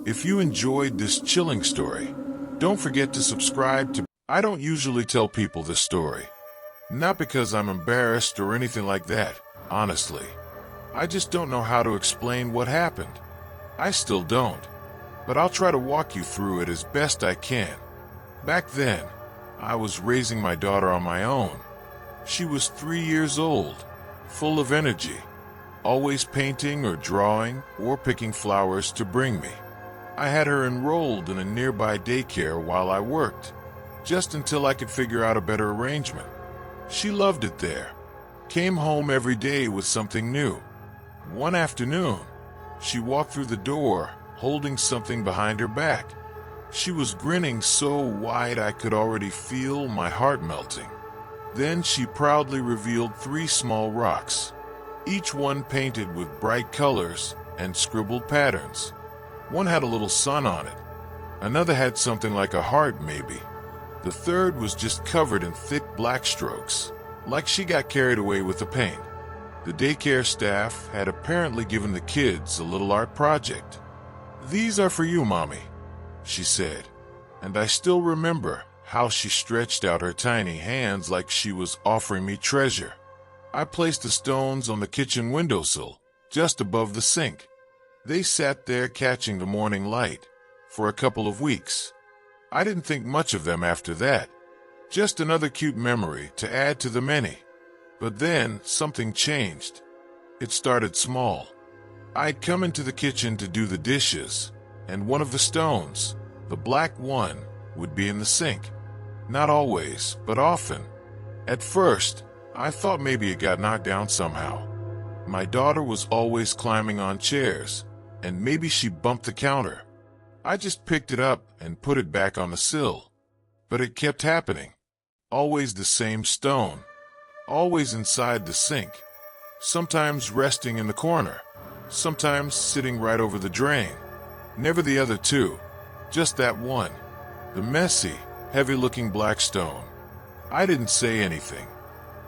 If you enjoyed this chilling story, don't forget to subscribe to... I don't usually tell people this story. Not because I'm embarrassed or anything like that, honestly. I just don't know how to explain what happened. I still don't. But I'll try to walk you through it as best I can. Back then, I was raising my daughter on my own. She was 3 years old, full of energy, always painting or drawing or picking flowers to bring me. I had her enrolled in a nearby daycare while I worked, just until I could figure out a better arrangement. She loved it there, came home every day with something new. One afternoon, she walked through the door, holding something behind her back. She was grinning so wide I could already feel my heart melting. Then she proudly revealed 3 small rocks, each one painted with bright colors and scribbled patterns. One had a little sun on it. Another had something like a heart, maybe. The third was just covered in thick black strokes, like she got carried away with the paint. The daycare staff had apparently given the kids a little art project. "These are for you, Mommy," she said, and I still remember how she stretched out her tiny hands like she was offering me treasure. I placed the stones on the kitchen windowsill, just above the sink. They sat there catching the morning light for a couple of weeks. I didn't think much of them after that. Just another cute memory to add to the many. But then something changed. It started small. I'd come into the kitchen to do the dishes, and one of the stones, the black one, would be in the sink. Not always, but often. At first, I thought maybe it got knocked down somehow. My daughter was always climbing on chairs, and maybe she bumped the counter. I just picked it up and put it back on the sill. But it kept happening. Always the same stone. Always inside the sink. Sometimes resting in the corner. Sometimes sitting right over the drain. Never the other two. Just that one. The messy, heavy-looking black stone. I didn't say anything.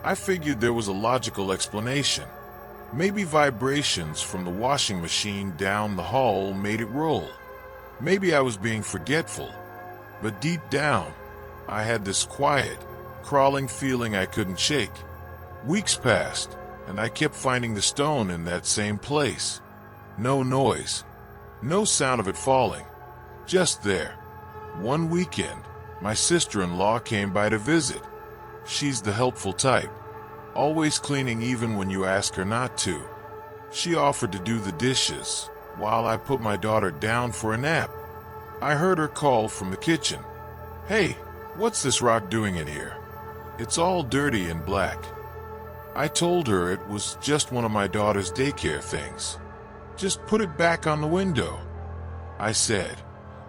I figured there was a logical explanation. Maybe vibrations from the washing machine down the hall made it roll. Maybe I was being forgetful. But deep down, I had this quiet, crawling feeling I couldn't shake. Weeks passed, and I kept finding the stone in that same place. No noise. No sound of it falling. Just there. One weekend, my sister-in-law came by to visit. She's the helpful type. Always cleaning even when you ask her not to. She offered to do the dishes while I put my daughter down for a nap. I heard her call from the kitchen. "Hey, what's this rock doing in here? It's all dirty and black." I told her it was just one of my daughter's daycare things. "Just put it back on the window," I said,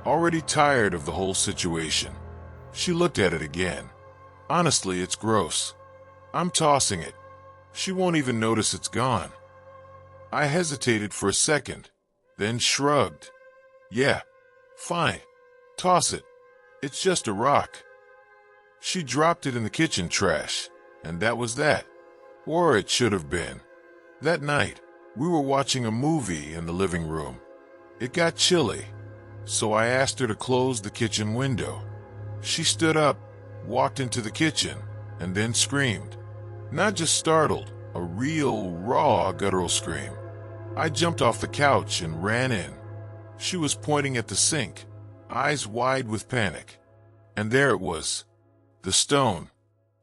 already tired of the whole situation. She looked at it again. "Honestly, it's gross. I'm tossing it. She won't even notice it's gone." I hesitated for a second, then shrugged. "Yeah, fine. Toss it. It's just a rock." She dropped it in the kitchen trash, and that was that. Or it should have been. That night, we were watching a movie in the living room. It got chilly, so I asked her to close the kitchen window. She stood up, walked into the kitchen, and then screamed. Not just startled, a real, raw, guttural scream. I jumped off the couch and ran in. She was pointing at the sink, eyes wide with panic. And there it was. The stone.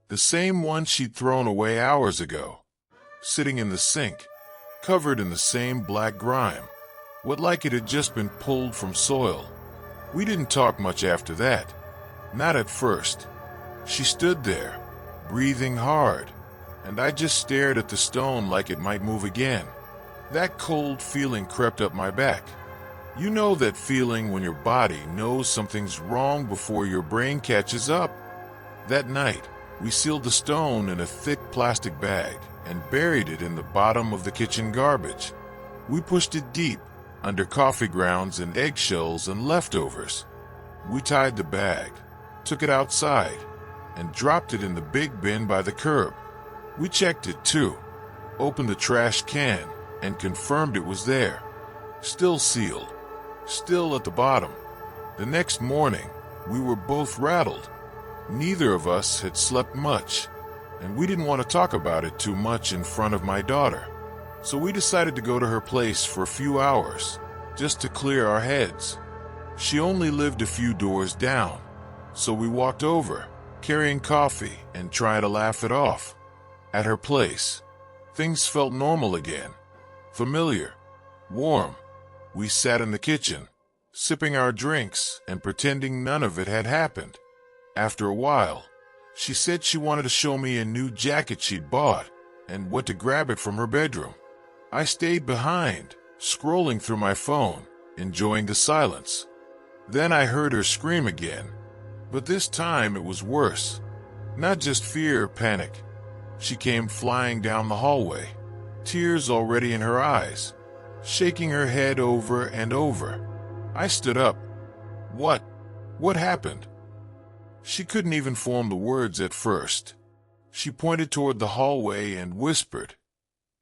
The same one she'd thrown away hours ago. Sitting in the sink, covered in the same black grime. What like it had just been pulled from soil. We didn't talk much after that. Not at first. She stood there, breathing hard, and I just stared at the stone like it might move again. That cold feeling crept up my back. You know that feeling when your body knows something's wrong before your brain catches up? That night, we sealed the stone in a thick plastic bag and buried it in the bottom of the kitchen garbage. We pushed it deep, under coffee grounds and eggshells and leftovers. We tied the bag, took it outside, and dropped it in the big bin by the curb. We checked it too, opened the trash can, and confirmed it was there, still sealed. still at the bottom. The next morning, we were both rattled. Neither of us had slept much, and we didn't want to talk about it too much in front of my daughter. So we decided to go to her place for a few hours, just to clear our heads. She only lived a few doors down, so we walked over, carrying coffee and trying to laugh it off. At her place, things felt normal again. Familiar, warm. We sat in the kitchen, sipping our drinks and pretending none of it had happened. After a while, she said she wanted to show me a new jacket she'd bought and went to grab it from her bedroom. I stayed behind, scrolling through my phone, enjoying the silence. Then I heard her scream again, but this time it was worse. Not just fear or panic. She came flying down the hallway, tears already in her eyes, shaking her head over and over. I stood up. What happened? She couldn't even form the words at first. She pointed toward the hallway and whispered,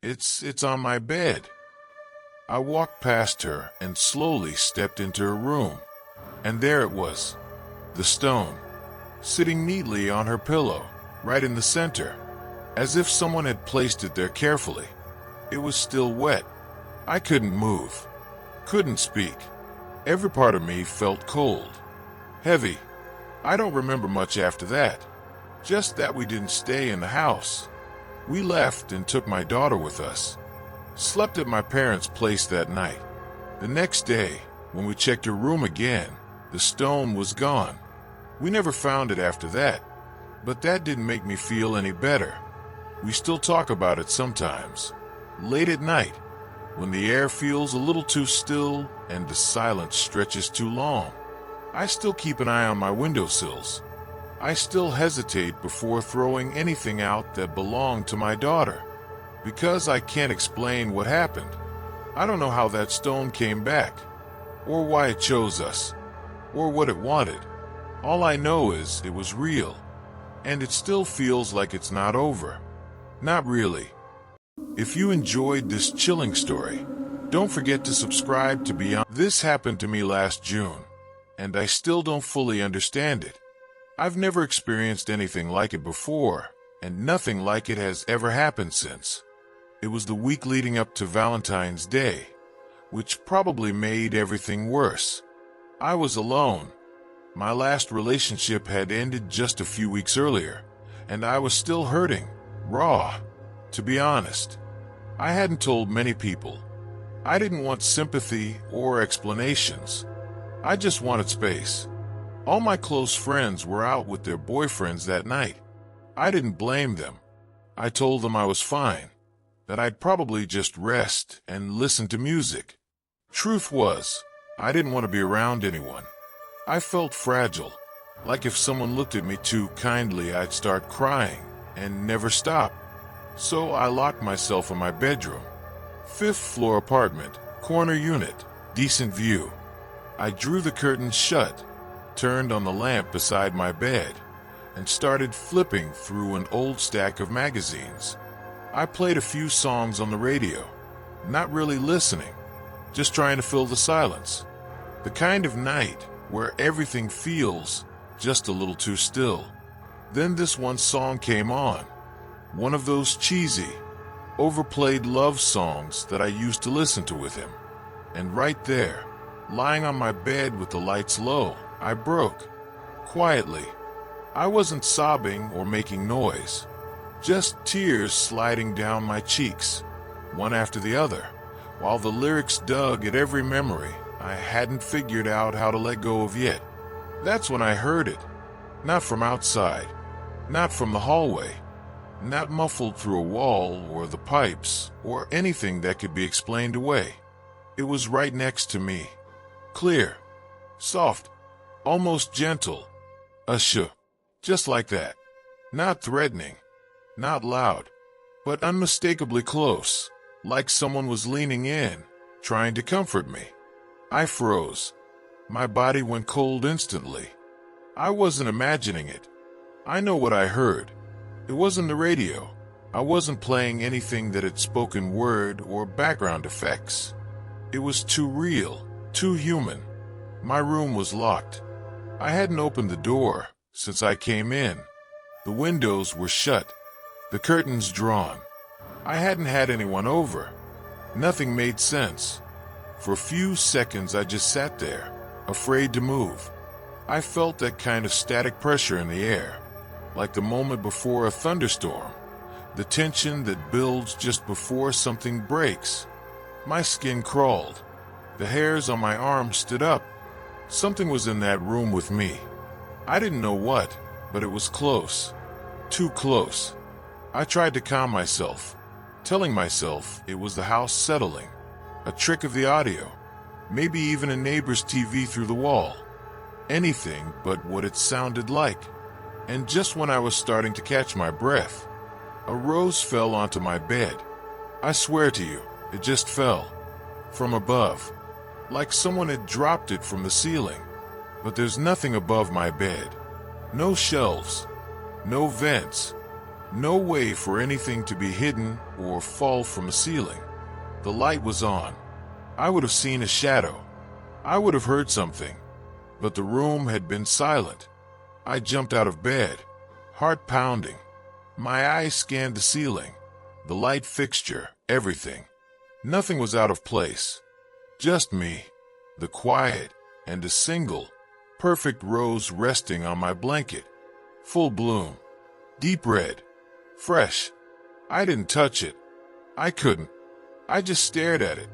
It's on my bed." I walked past her and slowly stepped into her room. And there it was, the stone, sitting neatly on her pillow, right in the center, as if someone had placed it there carefully. It was still wet. I couldn't move, couldn't speak. Every part of me felt cold, heavy. I don't remember much after that, just that we didn't stay in the house. We left and took my daughter with us. Slept at my parents' place that night. The next day, when we checked her room again, the stone was gone. We never found it after that, but that didn't make me feel any better. We still talk about it sometimes, late at night, when the air feels a little too still and the silence stretches too long. I still keep an eye on my windowsills. I still hesitate before throwing anything out that belonged to my daughter, because I can't explain what happened. I don't know how that stone came back, or why it chose us, or what it wanted. All I know is it was real, and it still feels like it's not over. Not really. If you enjoyed this chilling story, don't forget to subscribe to Beyond. This happened to me last June, and I still don't fully understand it. I've never experienced anything like it before, and nothing like it has ever happened since. It was the week leading up to Valentine's Day, which probably made everything worse. I was alone. My last relationship had ended just a few weeks earlier, and I was still hurting, raw. To be honest, I hadn't told many people. I didn't want sympathy or explanations. I just wanted space. All my close friends were out with their boyfriends that night. I didn't blame them. I told them I was fine, that I'd probably just rest and listen to music. Truth was, I didn't want to be around anyone. I felt fragile, like if someone looked at me too kindly I'd start crying and never stop. So I locked myself in my bedroom. 5th floor apartment, corner unit, decent view. I drew the curtains shut, turned on the lamp beside my bed, and started flipping through an old stack of magazines. I played a few songs on the radio, not really listening, just trying to fill the silence. The kind of night where everything feels just a little too still. Then this one song came on, one of those cheesy, overplayed love songs that I used to listen to with him. And right there, lying on my bed with the lights low, I broke. Quietly. I wasn't sobbing or making noise. Just tears sliding down my cheeks, one after the other, while the lyrics dug at every memory I hadn't figured out how to let go of yet. That's when I heard it. Not from outside, not from the hallway, not muffled through a wall or the pipes or anything that could be explained away. It was right next to me. Clear, soft, almost gentle. A shh, just like that. Not threatening, not loud, but unmistakably close, like someone was leaning in, trying to comfort me. I froze. My body went cold instantly. I wasn't imagining it. I know what I heard. It wasn't the radio. I wasn't playing anything that had spoken word or background effects. It was too real, Too human. My room was locked. I hadn't opened the door since I came in. The windows were shut, the curtains drawn. I hadn't had anyone over. Nothing made sense. For a few seconds I just sat there, afraid to move. I felt that kind of static pressure in the air, like the moment before a thunderstorm, the tension that builds just before something breaks. My skin crawled. The hairs on my arms stood up. Something was in that room with me. I didn't know what, but it was close. Too close. I tried to calm myself, telling myself it was the house settling, a trick of the audio, maybe even a neighbor's TV through the wall. Anything but what it sounded like. And just when I was starting to catch my breath, a rose fell onto my bed. I swear to you, it just fell. From above. Like someone had dropped it from the ceiling. But there's nothing above my bed. No shelves. No vents. No way for anything to be hidden or fall from the ceiling. The light was on. I would have seen a shadow. I would have heard something. But the room had been silent. I jumped out of bed, heart pounding. My eyes scanned the ceiling, the light fixture, everything. Nothing was out of place. Just me, the quiet, and a single, perfect rose resting on my blanket. Full bloom. Deep red. Fresh. I didn't touch it. I couldn't. I just stared at it.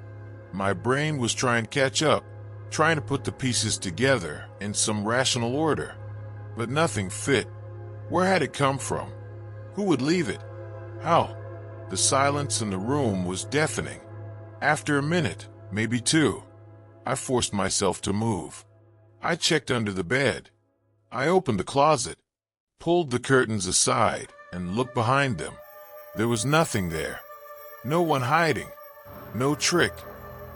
My brain was trying to catch up, trying to put the pieces together in some rational order. But nothing fit. Where had it come from? Who would leave it? How? The silence in the room was deafening. After a minute, maybe two, I forced myself to move. I checked under the bed. I opened the closet, pulled the curtains aside, and looked behind them. There was nothing there. No one hiding. No trick.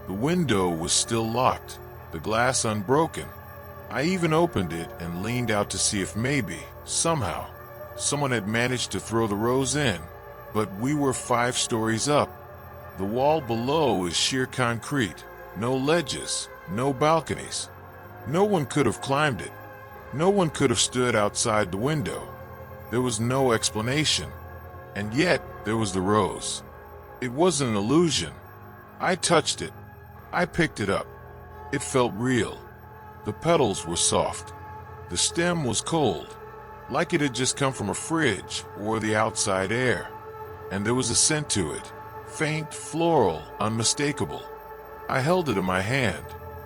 The window was still locked, the glass unbroken. I even opened it and leaned out to see if maybe, somehow, someone had managed to throw the rose in. But we were 5 stories up. The wall below is sheer concrete. No ledges, no balconies. No one could have climbed it. No one could have stood outside the window. There was no explanation. And yet, there was the rose. It wasn't an illusion. I touched it. I picked it up. It felt real. The petals were soft. The stem was cold, like it had just come from a fridge or the outside air. And there was a scent to it, faint, floral, unmistakable. I held it in my hand,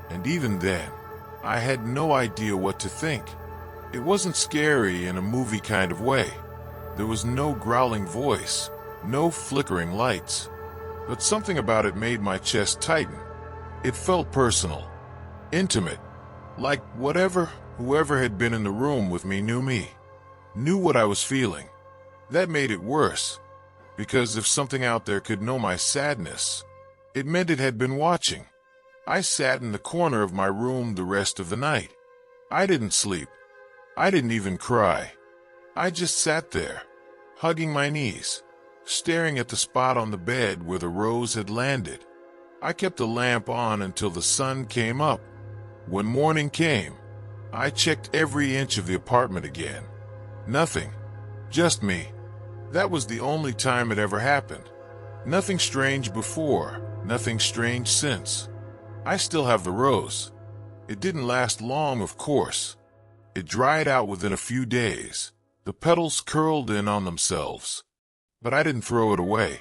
and even then, I had no idea what to think. It wasn't scary in a movie kind of way. There was no growling voice, no flickering lights. But something about it made my chest tighten. It felt personal, intimate, like whoever had been in the room with me knew what I was feeling. That made it worse, because if something out there could know my sadness, it meant it had been watching. I sat in the corner of my room the rest of the night. I didn't sleep. I didn't even cry. I just sat there, hugging my knees, staring at the spot on the bed where the rose had landed. I kept the lamp on until the sun came up. When morning came, I checked every inch of the apartment again. Nothing. Just me. That was the only time it ever happened. Nothing strange before, nothing strange since. I still have the rose. It didn't last long, of course. It dried out within a few days. The petals curled in on themselves. But I didn't throw it away.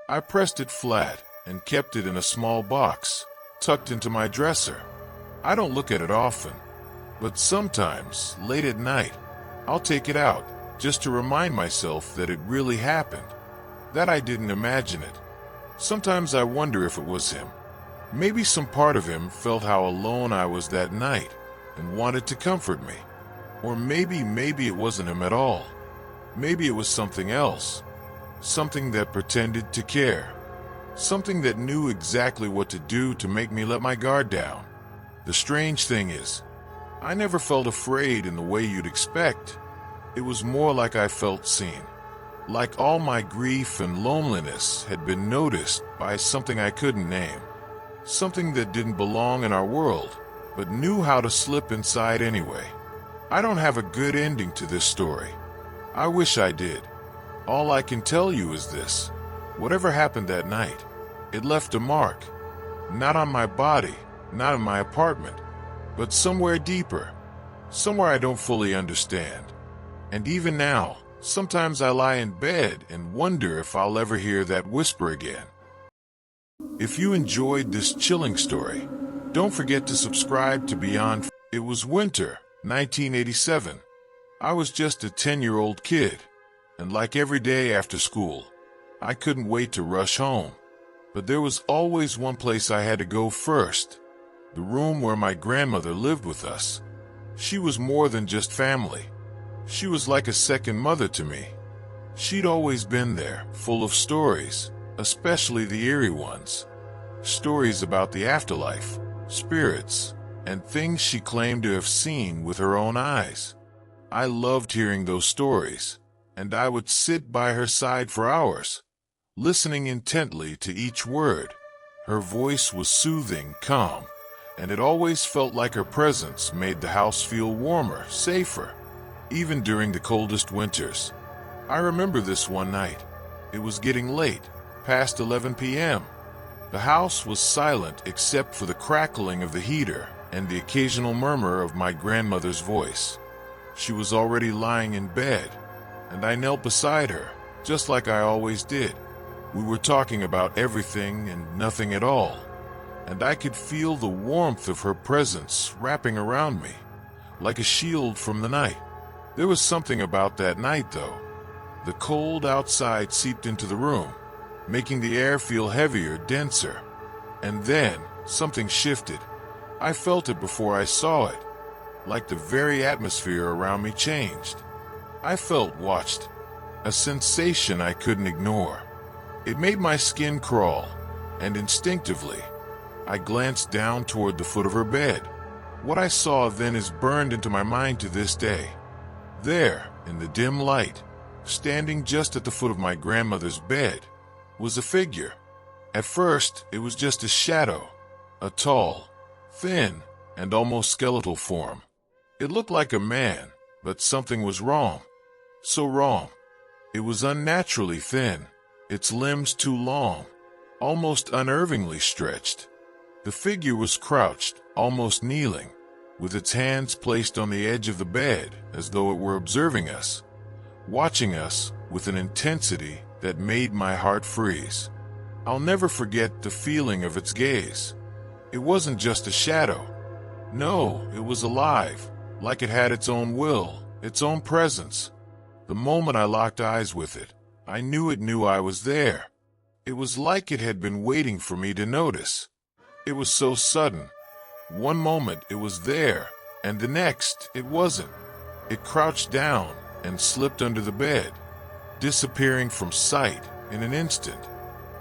I pressed it flat and kept it in a small box, tucked into my dresser. I don't look at it often, but sometimes, late at night, I'll take it out, just to remind myself that it really happened, that I didn't imagine it. Sometimes I wonder if it was him. Maybe some part of him felt how alone I was that night and wanted to comfort me. Or maybe it wasn't him at all. Maybe it was something else. Something that pretended to care. Something that knew exactly what to do to make me let my guard down. The strange thing is, I never felt afraid in the way you'd expect. It was more like I felt seen. Like all my grief and loneliness had been noticed by something I couldn't name. something that didn't belong in our world, but knew how to slip inside anyway. I don't have a good ending to this story. I wish I did. All I can tell you is this: whatever happened that night, it left a mark. Not on my body, not in my apartment, but somewhere deeper, somewhere I don't fully understand. And even now, sometimes I lie in bed and wonder if I'll ever hear that whisper again. If you enjoyed this chilling story, don't forget to subscribe to Beyond. It was winter, 1987. I was just a 10-year-old kid, and like every day after school, I couldn't wait to rush home. But there was always one place I had to go first: the room where my grandmother lived with us. She was more than just family. She was like a second mother to me. She'd always been there, full of stories, especially the eerie ones. Stories about the afterlife, spirits, and things she claimed to have seen with her own eyes. I loved hearing those stories, and I would sit by her side for hours, listening intently to each word. Her voice was soothing, calm, and it always felt like her presence made the house feel warmer, safer, even during the coldest winters. I remember this one night. It was getting late, past 11 p.m. The house was silent except for the crackling of the heater and the occasional murmur of my grandmother's voice. She was already lying in bed, and I knelt beside her, just like I always did. We were talking about everything and nothing at all, and I could feel the warmth of her presence wrapping around me, like a shield from the night. There was something about that night, though. The cold outside seeped into the room, making the air feel heavier, denser. And then, something shifted. I felt it before I saw it, like the very atmosphere around me changed. I felt watched, a sensation I couldn't ignore. It made my skin crawl, and instinctively, I glanced down toward the foot of her bed. What I saw then is burned into my mind to this day. There, in the dim light, standing just at the foot of my grandmother's bed, was a figure. At first, it was just a shadow, a tall, thin, and almost skeletal form. It looked like a man, but something was wrong. So wrong. It was unnaturally thin, its limbs too long, almost unnervingly stretched. The figure was crouched, almost kneeling, with its hands placed on the edge of the bed as though it were observing us, watching us with an intensity that made my heart freeze. I'll never forget the feeling of its gaze. It wasn't just a shadow. No, it was alive, like it had its own will, its own presence. The moment I locked eyes with it, I knew it knew I was there. It was like it had been waiting for me to notice. It was so sudden. One moment it was there, and the next it wasn't. It crouched down and slipped under the bed, disappearing from sight in an instant.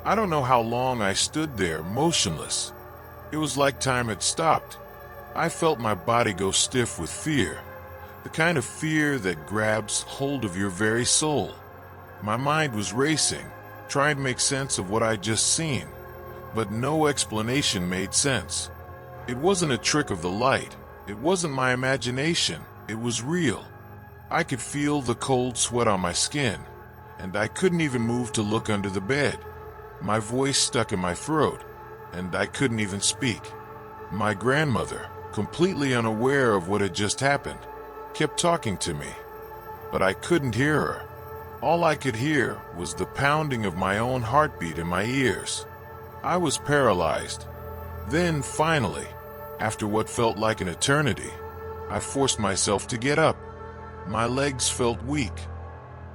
I don't know how long I stood there, motionless. It was like time had stopped. I felt my body go stiff with fear, the kind of fear that grabs hold of your very soul. My mind was racing, trying to make sense of what I'd just seen, but no explanation made sense. It wasn't a trick of the light. It wasn't my imagination. It was real. I could feel the cold sweat on my skin, and I couldn't even move to look under the bed. My voice stuck in my throat, and I couldn't even speak. My grandmother, completely unaware of what had just happened, kept talking to me, but I couldn't hear her. All I could hear was the pounding of my own heartbeat in my ears. I was paralyzed. Then, finally, after what felt like an eternity, I forced myself to get up. My legs felt weak,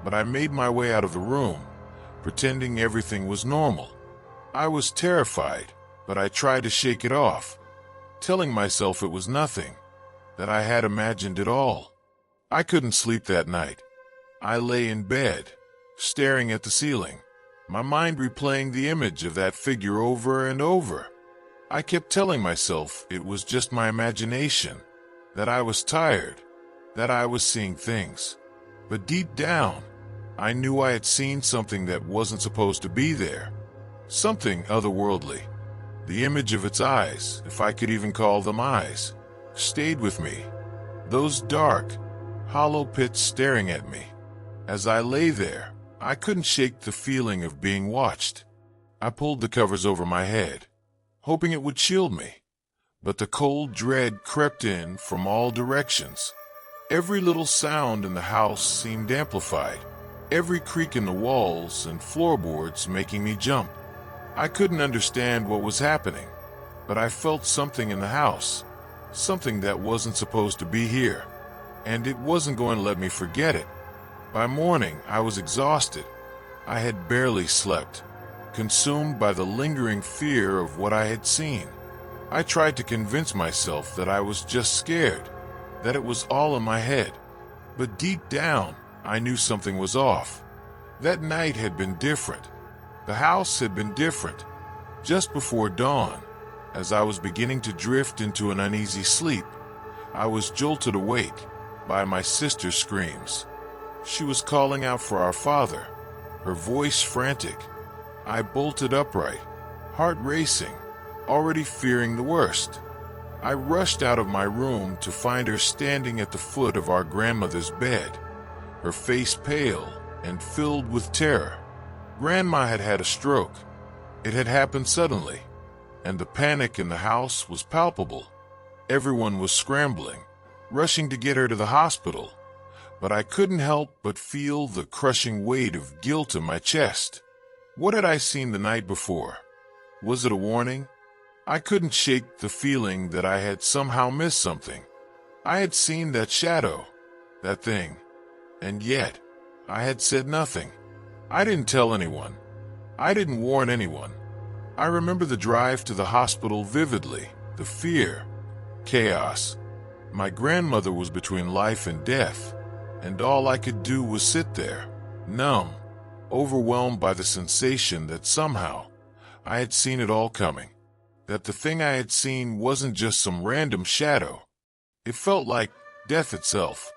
but I made my way out of the room, pretending everything was normal. I was terrified, but I tried to shake it off, telling myself it was nothing, that I had imagined it all. I couldn't sleep that night. I lay in bed, staring at the ceiling, my mind replaying the image of that figure over and over. I kept telling myself it was just my imagination, that I was tired, that I was seeing things. But deep down, I knew I had seen something that wasn't supposed to be there. Something otherworldly. The image of its eyes, if I could even call them eyes, stayed with me. Those dark, hollow pits staring at me. As I lay there, I couldn't shake the feeling of being watched. I pulled the covers over my head, hoping it would shield me. But the cold dread crept in from all directions. Every little sound in the house seemed amplified, every creak in the walls and floorboards making me jump. I couldn't understand what was happening, but I felt something in the house, something that wasn't supposed to be here, and it wasn't going to let me forget it. By morning, I was exhausted. I had barely slept, consumed by the lingering fear of what I had seen. I tried to convince myself that I was just scared, that it was all in my head. But deep down, I knew something was off. That night had been different. The house had been different. Just before dawn, as I was beginning to drift into an uneasy sleep, I was jolted awake by my sister's screams. She was calling out for our father, her voice frantic. I bolted upright, heart racing, already fearing the worst. I rushed out of my room to find her standing at the foot of our grandmother's bed, her face pale and filled with terror. Grandma had had a stroke. It had happened suddenly, and the panic in the house was palpable. Everyone was scrambling, rushing to get her to the hospital, but I couldn't help but feel the crushing weight of guilt in my chest. What had I seen the night before? Was it a warning? I couldn't shake the feeling that I had somehow missed something. I had seen that shadow, that thing, and yet I had said nothing. I didn't tell anyone. I didn't warn anyone. I remember the drive to the hospital vividly, the fear, chaos. My grandmother was between life and death, and all I could do was sit there, numb, overwhelmed by the sensation that somehow I had seen it all coming. That the thing I had seen wasn't just some random shadow. It felt like death itself.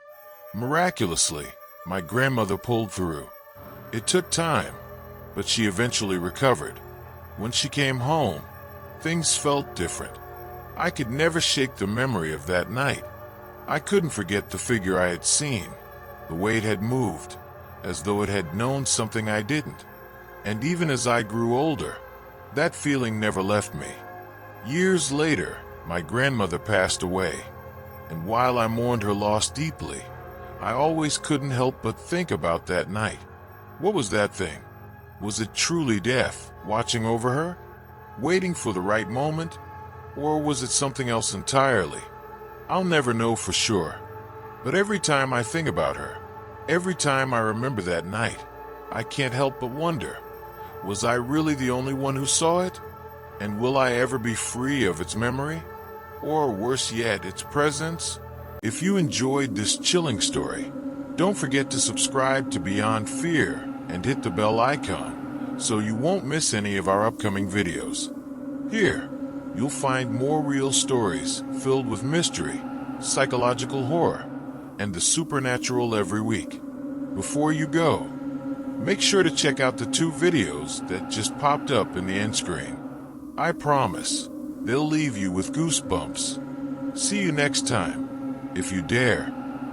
Miraculously, my grandmother pulled through. It took time, but she eventually recovered. When she came home, things felt different. I could never shake the memory of that night. I couldn't forget the figure I had seen, the way it had moved, as though it had known something I didn't. And even as I grew older, that feeling never left me. Years later, my grandmother passed away, and while I mourned her loss deeply, I always couldn't help but think about that night. What was that thing? Was it truly death, watching over her, waiting for the right moment? Or was it something else entirely? I'll never know for sure. But every time I think about her, every time I remember that night, I can't help but wonder, was I really the only one who saw it? And will I ever be free of its memory? Or worse yet, its presence? If you enjoyed this chilling story, don't forget to subscribe to Beyond Fear and hit the bell icon so you won't miss any of our upcoming videos. Here, you'll find more real stories filled with mystery, psychological horror, and the supernatural every week. Before you go, make sure to check out the 2 videos that just popped up in the end screen. I promise, they'll leave you with goosebumps. See you next time, if you dare.